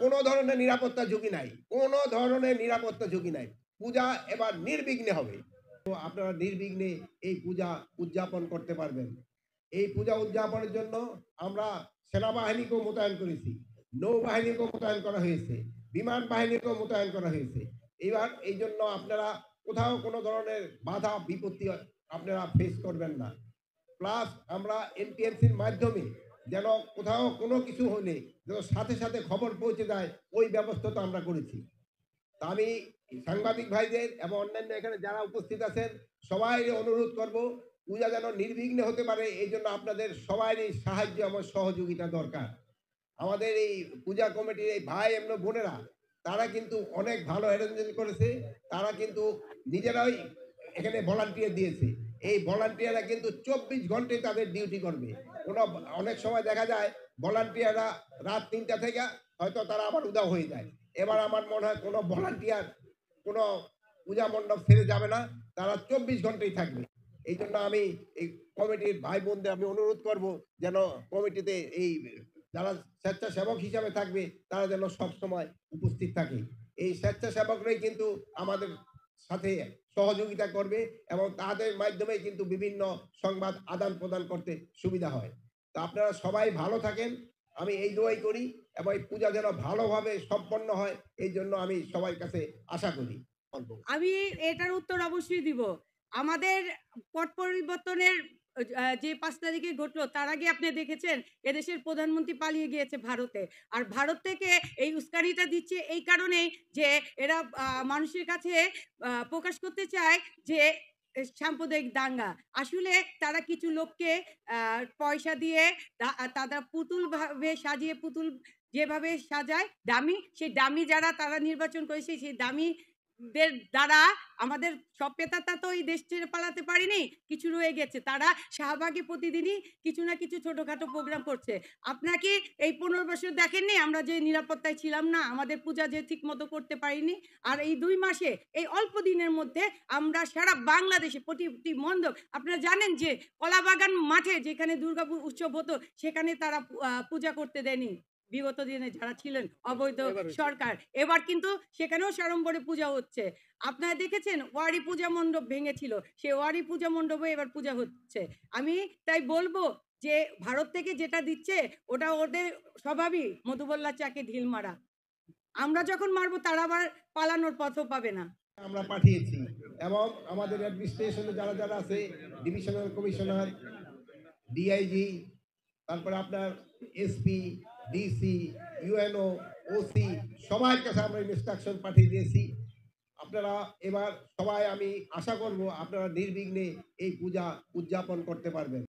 কোনো ধরনের নিরাপত্তা ঝুঁকি নাই, কোনো ধরনের নিরাপত্তা ঝুঁকি নাই। পূজা এবার নির্বিঘ্নে হবে। তো আপনারা নির্বিঘ্নে এই পূজা উদযাপন করতে পারবেন। এই পূজা উদযাপনের জন্য আমরা সেনাবাহিনীকেও মোতায়েন করেছি, নৌবাহিনীকেও মোতায়েন করা হয়েছে, বিমান বাহিনীকেও মোতায়েন করা হয়েছে। এবার এই জন্য আপনারা কোথাও কোনো ধরনের বাধা বিপত্তি আপনারা ফেস করবেন না। প্লাস আমরা এনটিএমসির মাধ্যমে যেন কোথাও কোনো কিছু হলে যেন সাথে সাথে খবর পৌঁছে যায়, ওই ব্যবস্থা তো আমরা করেছি। তা আমি সাংবাদিক ভাইদের এবং অন্যান্য এখানে যারা উপস্থিত আছেন সবাই অনুরোধ করব, পূজা যেন নির্বিঘ্নে হতে পারে এই জন্য আপনাদের সবারই সাহায্য এবং সহযোগিতা দরকার। আমাদের এই পূজা কমিটির এই ভাই এবং বোনেরা তারা কিন্তু অনেক ভালো অ্যারেঞ্জমেন্ট করেছে। তারা কিন্তু নিজেরাই এখানে ভলান্টিয়ার দিয়েছে। এই ভলান্টিয়াররা কিন্তু 24 ঘন্টায় তাদের ডিউটি করবে। কোনো অনেক সময় দেখা যায় ভলান্টিয়াররা রাত ৩টা থেকে হয়তো তারা আবার উধাও হয়ে যায়। এবার আমার মনে হয় কোনো ভলান্টিয়ার কোনো পূজা মণ্ডপ ছেড়ে যাবে না, তারা 24 ঘন্টাই থাকবে। এই জন্য আমি এই কমিটির ভাই বোনদের আমি অনুরোধ করব যেন কমিটিতে এই যারা স্বেচ্ছাসেবক হিসাবে থাকবে তারা যেন সবসময় উপস্থিত থাকে। এই স্বেচ্ছাসেবকরাই কিন্তু আমাদের সাথে সহযোগিতা করবে এবং তাদের মাধ্যমে কিন্তু বিভিন্ন সংবাদ আদান প্রদান করতে সুবিধা হয়। তো আপনারা সবাই ভালো থাকেন, আমি এই দোয়াই করি এবং এই পূজা যেন ভালোভাবে সম্পন্ন হয় এই জন্য আমি সবার কাছে আশা করি। আমি এটার উত্তর অবশ্যই দিব। আমাদের পট পরিবর্তনের যে ৫ তারিখে ঘটলো তার আগে আপনি দেখেছেন এদেশের প্রধানমন্ত্রী পালিয়ে গিয়েছে ভারতে। আর ভারত থেকে এই উস্কানিটা দিচ্ছে এই কারণেই যে এরা মানুষের কাছে প্রকাশ করতে চায় যে সাম্প্রদায়িক দাঙ্গা। আসলে তারা কিছু লোককে পয়সা দিয়ে তারা পুতুল ভাবে সাজিয়ে পুতুল যেভাবে সাজায় ডামি, সেই ডামি যারা তারা নির্বাচন করেছে সেই ডামি দের দ্বারা আমাদের সব পেতাতা তো এই দেশ ছেড়ে পালাতে পারেনি, কিছু রয়ে গেছে। তারা শাহবাগে প্রতিদিনই কিছু না কিছু ছোটখাটো প্রোগ্রাম করছে। আপনারা কি এই ১৫ বছর দেখেননি আমরা যে নিরাপত্তায় ছিলাম না, আমাদের পূজা যে ঠিক মতো করতে পারিনি? আর এই ২ মাসে এই অল্প দিনের মধ্যে আমরা সারা বাংলাদেশে প্রতিটি মণ্ডপ, আপনারা জানেন যে কলাবাগান মাঠে যেখানে দুর্গা উৎসব হতো সেখানে তারা পূজা করতে দেয়নি বিগত দিনে যারা ছিলেন অবৈধ সরকার। এবার কিন্তু সেখানেও সাড়ম্বরে পূজা হচ্ছে। আপনারা দেখেছেন ওয়ারি পূজা মণ্ডপ ভেঙেছিল, সেই ওয়ারি পূজা মণ্ডপে এবার পূজা হচ্ছে। আমি তাই বলবো যে ভারত থেকে যেটা দিচ্ছে ওটা ওদের স্বভাবই মধুবল্লার চাকে ঢিল মারা। আমরা যখন মারবো তারা আবার পালানোর পথও পাবে না। আমরা পাঠিয়েছি এবং আমাদের অ্যাডমিনিস্ট্রেশনে যারা যারা আছে, ডিভিশনাল কমিশনার, ডিআইজি, তারপরে আপনার এসপি, ডিসি, ইউএনও, ওসি সবার কাছে আমরা ইনস্ট্রাকশন পাঠিয়ে দিয়েছি। আপনারা এবার সবাই আমি আশা করব আপনারা নির্বিঘ্নে এই পূজা উদযাপন করতে পারবেন।